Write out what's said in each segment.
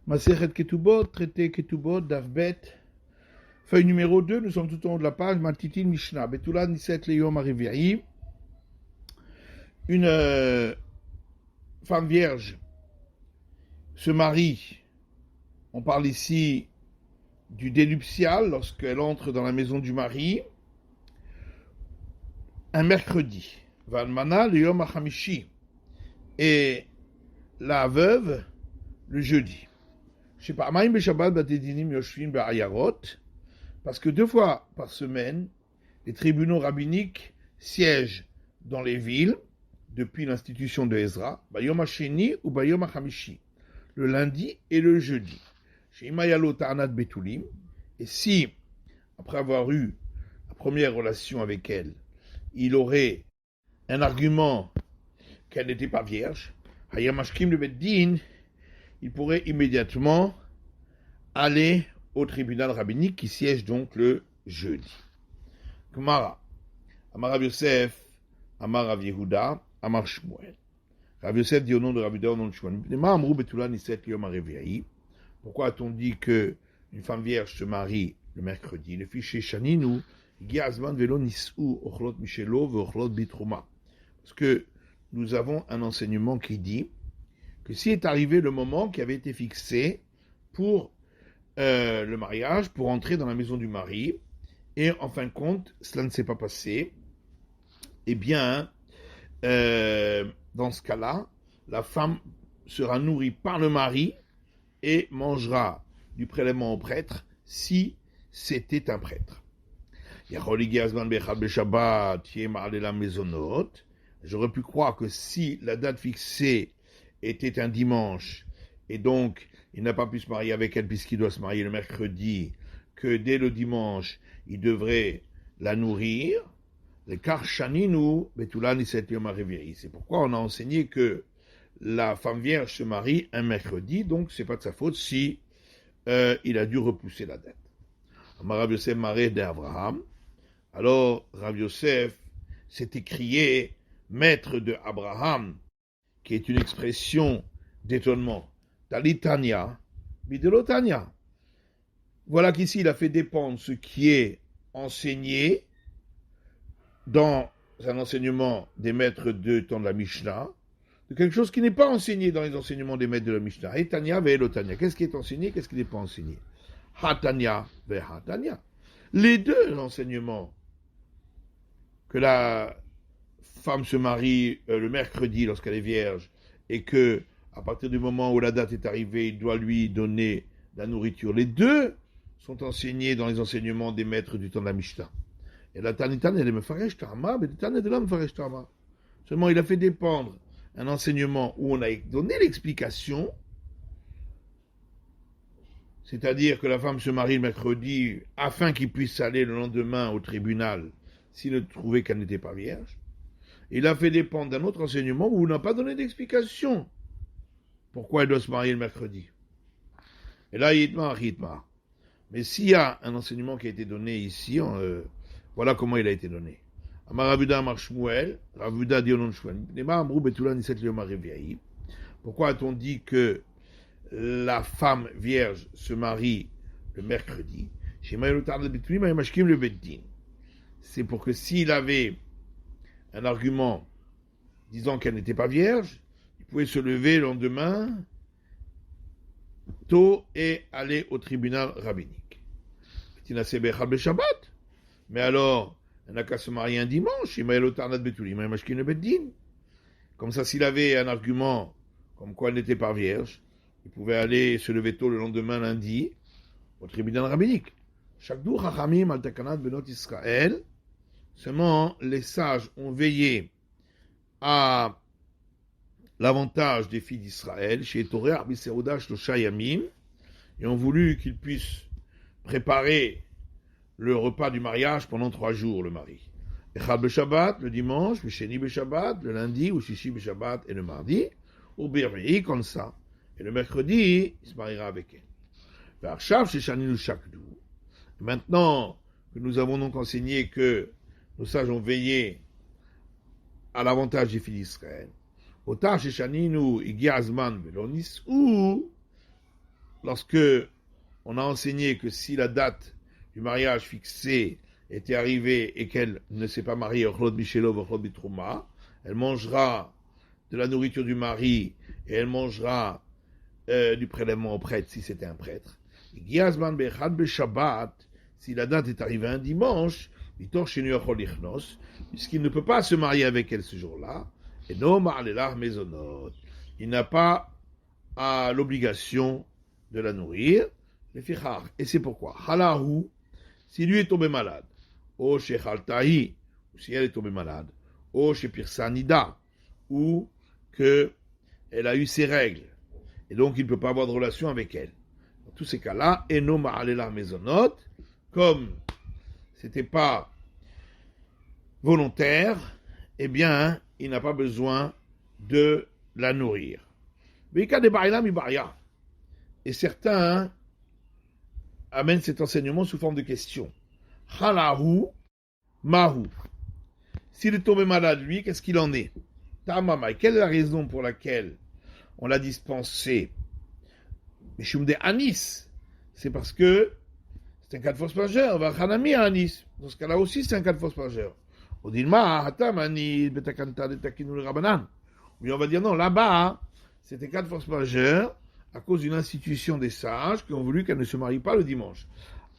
Masechet Ketubot, traité Ketubot, Davbet. Feuille numéro 2, nous sommes tout au long de la page, Matitin Mishnah. Betula Niset Leyom Ariviaï. Une femme vierge se marie. On parle ici du dénuptial lorsqu'elle entre dans la maison du mari. Un mercredi. Valmana Leyom Achamishi. Et la veuve le jeudi. Parce que 2 fois par semaine, les tribunaux rabbiniques siègent dans les villes depuis l'institution de Ezra, Bayom HaSheni ou Bayom HaChamishi, le lundi et le jeudi. Chez Imayalo Ta'anat Betulim, et si, après avoir eu la première relation avec elle, il aurait un argument qu'elle n'était pas vierge, Hayamashkim le Beddin, il pourrait immédiatement aller au tribunal rabbinique qui siège donc le jeudi. Gemara. Amar Rav Yosef, Amar Rav Yehuda, Amar Shmuel. Rav Yosef dit au nom de Rav Yehuda, au nom de Shmuel. Pourquoi a-t-on dit que une femme vierge se marie le mercredi? Le fichier Shaninu, Giazman velo nis'u ochlot mishelo ve'ochlot bitruma. Parce que nous avons un enseignement qui dit que si est arrivé le moment qui avait été fixé pour le mariage, pour entrer dans la maison du mari, et en fin de compte, cela ne s'est pas passé, eh bien, dans ce cas-là, la femme sera nourrie par le mari et mangera du prélèvement au prêtre si c'était un prêtre. J'aurais pu croire que si la date fixée était un dimanche, et donc il n'a pas pu se marier avec elle puisqu'il doit se marier le mercredi, que dès le dimanche, il devrait la nourrir. C'est pourquoi on a enseigné que la femme vierge se marie un mercredi, donc c'est pas de sa faute si il a dû repousser la date. Rav Yosef maré d'Abraham. Alors Rav Yosef s'est écrié maître de Abraham, qui est une expression d'étonnement. Talitania, bidelotania. Voilà qu'ici il a fait dépendre ce qui est enseigné dans un enseignement des maîtres de temps de la Mishnah, de quelque chose qui n'est pas enseigné dans les enseignements des maîtres de la Mishnah. Etania ve'elotania. Qu'est-ce qui est enseigné, qu'est-ce qui n'est pas enseigné? Hatania ve'hatania. Les deux enseignements, que la femme se marie le mercredi lorsqu'elle est vierge, et que à partir du moment où la date est arrivée, il doit lui donner la nourriture. Les deux sont enseignés dans les enseignements des maîtres du temps de la Mishnah. Et la Tanitan, elle est mefaresh Tama, mais la Tanitan, elle est mefaresh Tama. Seulement, il a fait dépendre un enseignement où on a donné l'explication, c'est-à-dire que la femme se marie le mercredi afin qu'il puisse aller le lendemain au tribunal s'il ne trouvait qu'elle n'était pas vierge. Il a fait dépendre d'un autre enseignement où on n'a pas donné d'explication pourquoi elle doit se marier le mercredi. Et là, Yitmar. Mais s'il y a un enseignement qui a été donné ici, voilà comment il a été donné. Amar Ravuda Amar Shmuel, Ravuda dit au nom de Shmuel. Pourquoi a-t-on dit que la femme vierge se marie le mercredi? C'est pour que s'il avait un argument disant qu'elle n'était pas vierge, il pouvait se lever le lendemain tôt et aller au tribunal rabbinique. Mais alors, elle n'a qu'à se marier un dimanche, comme ça, s'il avait un argument comme quoi elle n'était pas vierge, il pouvait aller se lever tôt le lendemain lundi au tribunal rabbinique. Seulement, les sages ont veillé à l'avantage des filles d'Israël, chez Torah, Arbiseouda, Shlosha Yamim, et ont voulu qu'ils puissent préparer le repas du mariage pendant 3 jours, le mari. Echad Beshabbat, le dimanche, Besheni Beshabbat, le lundi, ou Shishi Beshabbat, et le mardi, ou Birvei, comme ça. Et le mercredi, il se mariera avec elle. Ve'arshav, Sheshaninu Shakdu. Maintenant que nous avons donc enseigné que nos sages ont veillé à l'avantage des filles d'Israël, Otar Sheshaninu Igiazman Velonis, ou lorsque on a enseigné que si la date du mariage fixée était arrivée et qu'elle ne s'est pas mariée, elle mangera de la nourriture du mari et elle mangera du prélèvement au prêtre si c'était un prêtre. Si la date est arrivée un dimanche, puisqu'il ne peut pas se marier avec elle ce jour-là, et il n'a pas l'obligation de la nourrir, et c'est pourquoi, si lui est tombé malade, ou si elle est tombée malade, ou chez Pirsanida, ou qu'elle a eu ses règles, et donc il ne peut pas avoir de relation avec elle. Dans tous ces cas-là, Eno Ma'alela Mezonot, comme c'était pas volontaire, eh bien, il n'a pas besoin de la nourrir. Et certains amènent cet enseignement sous forme de question. Halahu, Mahu. S'il est tombé malade, lui, qu'est-ce qu'il en est? Tamamai, quelle est la raison pour laquelle on l'a dispensé? Mishumde Anis. C'est parce que c'est un cas de force majeure. Vachanami Anis. Dans ce cas-là aussi, c'est un cas de force majeure. Odilma, Hatam Anis, Betakanta, Betakinu le Rabanan. Mais on va dire non, là-bas, c'était un cas de force majeure à cause d'une institution des sages qui ont voulu qu'elle ne se marie pas le dimanche.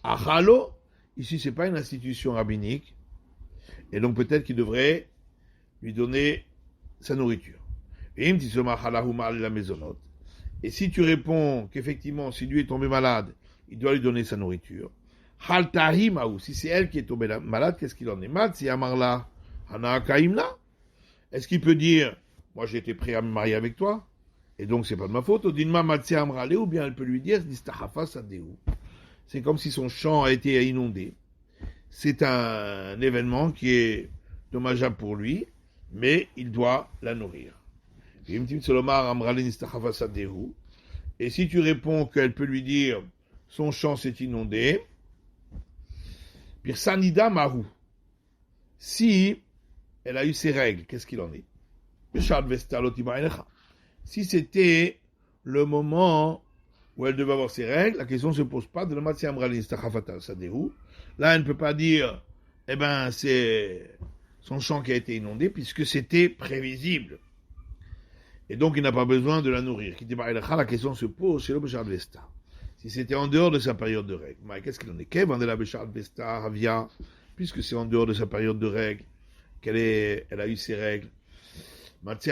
Achalo, ici, c'est pas une institution rabbinique. Et donc peut-être qu'il devrait lui donner sa nourriture. Et si tu réponds qu'effectivement, si lui est tombé malade, il doit lui donner sa nourriture. Si c'est elle qui est tombée malade, qu'est-ce qu'il en est? Est-ce qu'il peut dire, moi j'ai été prêt à me marier avec toi, et donc c'est pas de ma faute, ou bien elle peut lui dire, c'est comme si son champ a été inondé. C'est un événement qui est dommageable pour lui, mais il doit la nourrir. Et si tu réponds qu'elle peut lui dire son champ s'est inondé, Pirsanida Mahu, si elle a eu ses règles, qu'est-ce qu'il en est? Si c'était le moment où elle devait avoir ses règles, la question ne se pose pas de la matière Sadehu. Là, elle ne peut pas dire, eh ben, c'est son champ qui a été inondé, puisque c'était prévisible. Et donc, il n'a pas besoin de la nourrir. La question se pose chez le Béchar Vesta. Si c'était en dehors de sa période de règle, mais qu'est-ce qu'il en est? Puisque c'est en dehors de sa période de règle, elle a eu ses règles. Donc,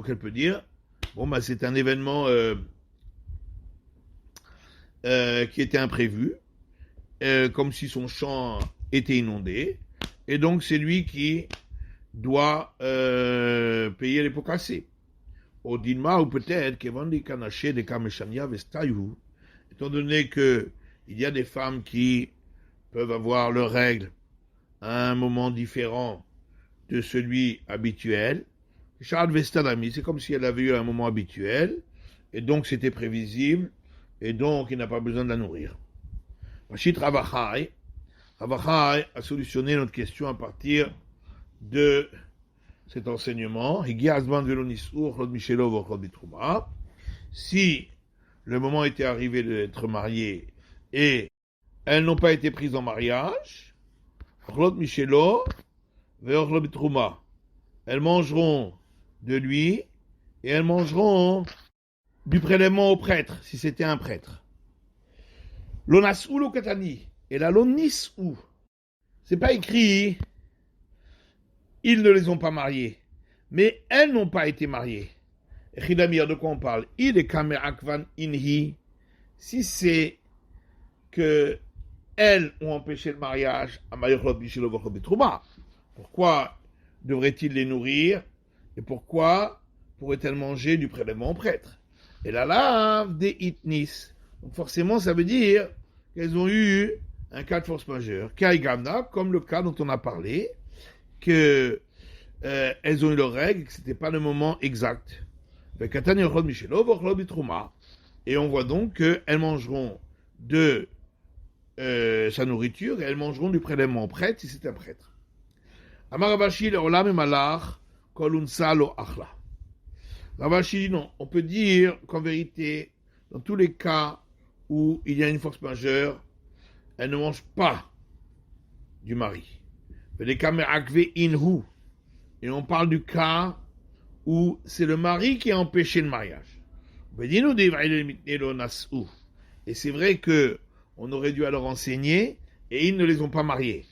elle peut dire, bon, bah, c'est un événement qui était imprévu, comme si son champ était inondé, et donc c'est lui qui doit payer les pots cassés. Au Dinma, ou peut-être, étant donné que il y a des femmes qui peuvent avoir leurs règles à un moment différent de celui habituel, c'est comme si elle avait eu un moment habituel, et donc c'était prévisible, et donc il n'a pas besoin de la nourrir. Rachid Ravachai a solutionné notre question à partir de cet enseignement. Si le moment était arrivé d'être marié et elles n'ont pas été prises en mariage, elles mangeront de lui et elles mangeront du prélèvement au prêtre, si c'était un prêtre. Lonas ou lo katani, et la lonis ou. C'est pas écrit, ils ne les ont pas mariés, mais elles n'ont pas été mariées. Chidamir, de quoi on parle? Il est kamerakvan inhi, si c'est que elles ont empêché le mariage, pourquoi devrait-il les nourrir? Et pourquoi pourrait-elle manger du prélèvement au prêtre? Et la lave des itnis. Donc forcément, ça veut dire qu'elles ont eu un cas de force majeure. Kaigamna, comme le cas dont on a parlé, que elles ont eu leurs règles, que c'était pas le moment exact. Et on voit donc qu'elles mangeront de sa nourriture et elles mangeront du prélèvement au prêtre si c'est un prêtre. Amarabashi le olam malach kol unsa lo achla. Ravashi dit non. On peut dire qu'en vérité, dans tous les cas où il y a une force majeure, elle ne mange pas du mari. Les kamerakve inhu. Et on parle du cas où c'est le mari qui a empêché le mariage. Et c'est vrai que on aurait dû alors enseigner et ils ne les ont pas mariés.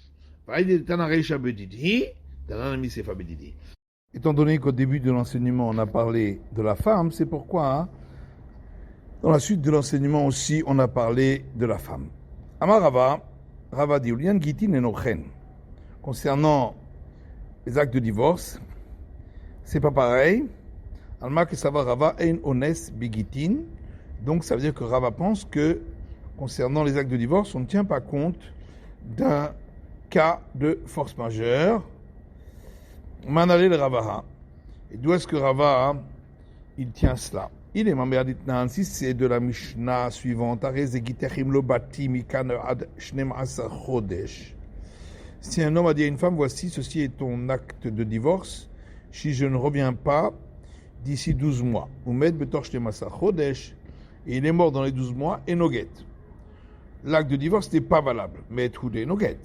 Étant donné qu'au début de l'enseignement, on a parlé de la femme, c'est pourquoi, dans la suite de l'enseignement aussi, on a parlé de la femme. Amar Rava dit, Ulian Gitin Enochen. Concernant les actes de divorce, c'est pas pareil. Alma que ça va Rava ein ones bigitin. Donc ça veut dire que Rava pense que, concernant les actes de divorce, on ne tient pas compte d'un cas de force majeure. Manale le Ravaha. Et d'où est-ce que Rava, il tient cela? Il est Mambeadit Nansi, c'est de la Mishnah suivante. Si un homme a dit à une femme, voici, ceci est ton acte de divorce, si je ne reviens pas d'ici 12 mois. Et il est mort dans les 12 mois, et noguet. L'acte de divorce n'est pas valable, mais tout est noguet.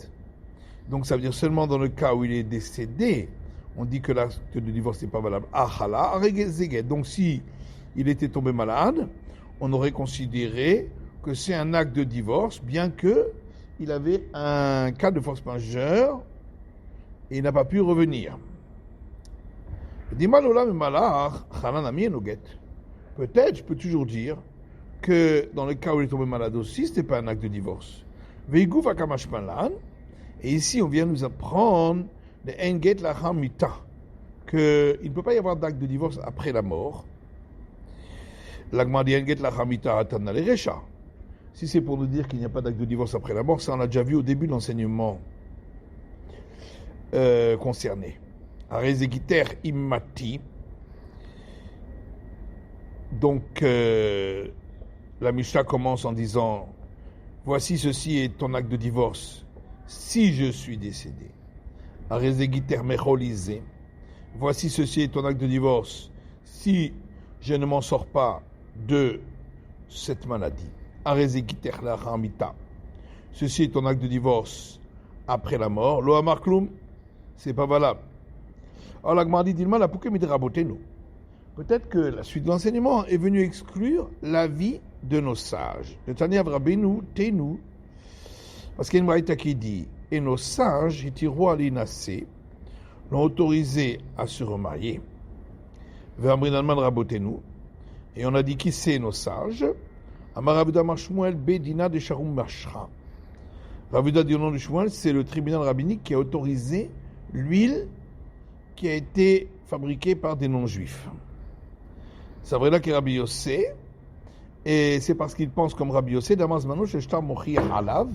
Donc ça veut dire seulement dans le cas où il est décédé, on dit que l'acte de divorce n'est pas valable. Donc si il était tombé malade, on aurait considéré que c'est un acte de divorce, bien que il avait un cas de force majeure et il n'a pas pu revenir. Peut-être, je peux toujours dire que dans le cas où il est tombé malade aussi, ce n'était pas un acte de divorce. Et ici, on vient nous apprendre qu'il ne peut pas y avoir d'acte de divorce après la mort. Si c'est pour nous dire qu'il n'y a pas d'acte de divorce après la mort, ça on l'a déjà vu au début de l'enseignement concerné. Arezegiter immati. Donc la Mishnah commence en disant voici ceci est ton acte de divorce si je suis décédé. Arezegiter mecholisé. Voici ceci est ton acte de divorce si je ne m'en sors pas de cette maladie. Ceci est ton acte de divorce après la mort. Lo amar kloum, c'est pas valable. Alors la Gemara dit Dilma la pouké midrabotenu. Peut-être que la suite de l'enseignement est venue exclure l'avis de nos sages. Le Tanya Vrabenu tenu, parce qu'il y a une braïta qui dit et nos sages, Hitiro alinase, l'ont autorisé à se remarier. Ve'amrinalman rabotenu. Et on a dit qui c'est nos sages? Amarabuda Marshmuel Bedina de Sharum Mashra. Rabuda du nom de Shmuel, c'est le tribunal rabbinique qui a autorisé l'huile qui a été fabriquée par des non-juifs. C'est vrai là que Rabbi Yossé, et c'est parce qu'il pense comme Rabbi Yossé, Damas Manouch Eshtar Mochi Halav,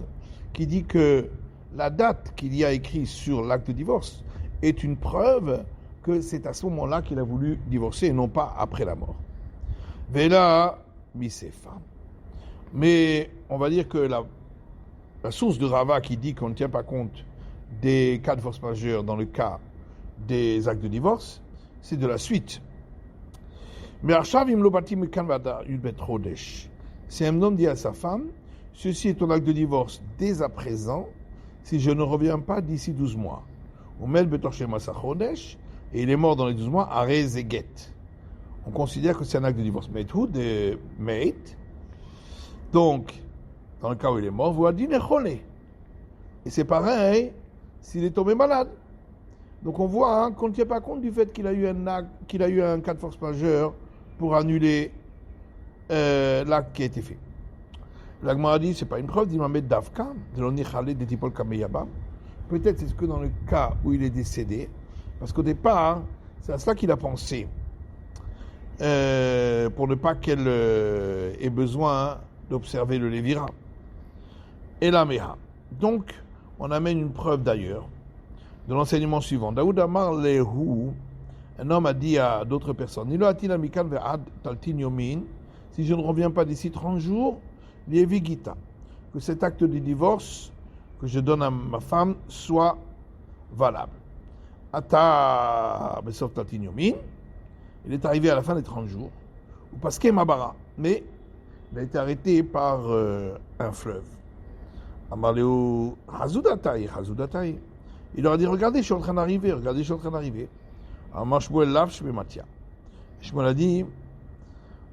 qui dit que la date qu'il y a écrit sur l'acte de divorce est une preuve que c'est à ce moment-là qu'il a voulu divorcer et non pas après la mort. Vela Misefa. Mais on va dire que la source de Rava qui dit qu'on ne tient pas compte des cas de force majeure dans le cas des actes de divorce, c'est de la suite. Mais si un homme dit à sa femme, ceci est ton acte de divorce dès à présent, si je ne reviens pas d'ici 12 mois. Et il est mort dans les 12 mois, à Rezeget. On considère que c'est un acte de divorce. Mais tout de mate. Donc, dans le cas où il est mort, vous avez dit nechole. Et c'est pareil s'il est tombé malade. Donc on voit qu'on ne tient pas compte du fait qu'il a eu un cas de force majeure pour annuler l'acte qui a été fait. L'Agmara dit c'est pas une preuve d'imam Davka, de l'onichale de Tipol Kameyaba. Peut-être c'est que dans le cas où il est décédé, parce qu'au départ, c'est à cela qu'il a pensé. Pour ne pas qu'elle ait besoin d'observer le Lévira. Et la Meha. Donc, on amène une preuve d'ailleurs, de l'enseignement suivant. Daoud Amar Lehu, un homme a dit à d'autres personnes, si je ne reviens pas d'ici 30 jours, Lievi Gita, que cet acte de divorce que je donne à ma femme soit valable. Ata Besov Taltin Yomin, Il est arrivé à la fin des 30 jours, ou parce qu'il est Mabara, mais il a été arrêté par un fleuve. Amaleo Hazoudatai. Il leur a dit, regardez, je suis en train d'arriver, Amar Shmuel Lav Shmematia. Shmuel a dit,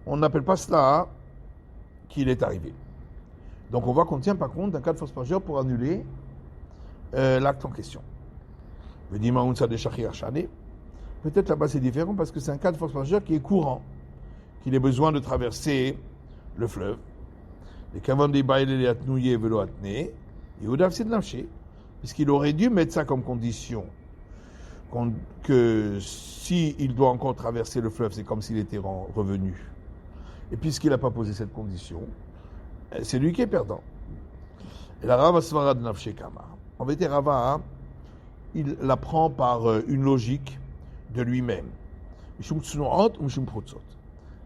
on n'appelle pas cela qu'il est arrivé. Donc on voit qu'on ne tient pas compte d'un cas de force majeure pour annuler l'acte en question. Peut-être là-bas c'est différent parce que c'est un cas de force majeure qui est courant, qu'il ait besoin de traverser le fleuve. Les kavon des baïles les atnouillés velo atné, Yehudav c'est de lâcher, puisqu'il aurait dû mettre ça comme condition, que s'il doit encore traverser le fleuve, c'est comme s'il était revenu. Et puisqu'il n'a pas posé cette condition, c'est lui qui est perdant. Et la Rava Svara de Nafshe Kama. En vérité, Rava, il l'apprend par une logique de lui-même.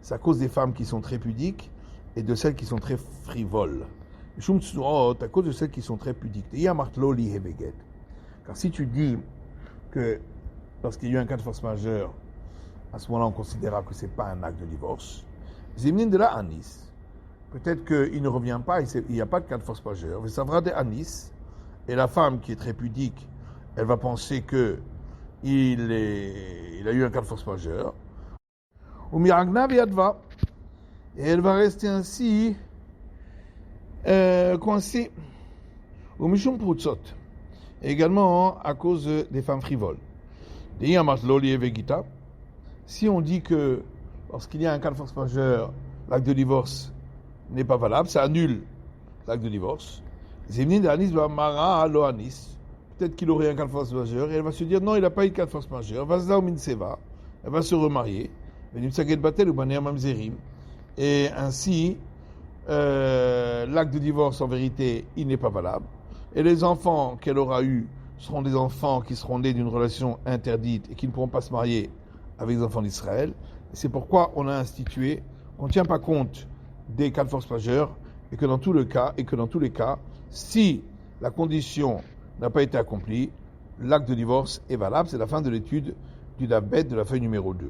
C'est à cause des femmes qui sont très pudiques et de celles qui sont très frivoles. À cause de celles qui sont très pudiques. Car si tu dis que lorsqu'il y a eu un cas de force majeure, à ce moment-là, on considérera que ce n'est pas un acte de divorce. Zimnin de la Anis. Peut-être qu'il ne revient pas, il n'y a pas de cas de force majeure. Mais ça va de Anis. Et la femme qui est très pudique, elle va penser qu'il a eu un cas de force majeure. Ou Miragna Viadva. Et elle va rester ainsi coincée. Ou Mishum Prutzot. Et également à cause des femmes frivoles. Si on dit que lorsqu'il y a un cas de force majeure, l'acte de divorce n'est pas valable, ça annule l'acte de divorce. Peut-être qu'il aurait un cas de force majeure et elle va se dire non, il n'a pas eu de cas de force majeure. Elle va se remarier. Et ainsi, l'acte de divorce en vérité, il n'est pas valable. Et les enfants qu'elle aura eus seront des enfants qui seront nés d'une relation interdite et qui ne pourront pas se marier avec les enfants d'Israël. C'est pourquoi on a institué qu'on ne tient pas compte des cas de force majeure et que dans tous les cas, si la condition n'a pas été accomplie, l'acte de divorce est valable. C'est la fin de l'étude du Dav Bet de la feuille numéro 2.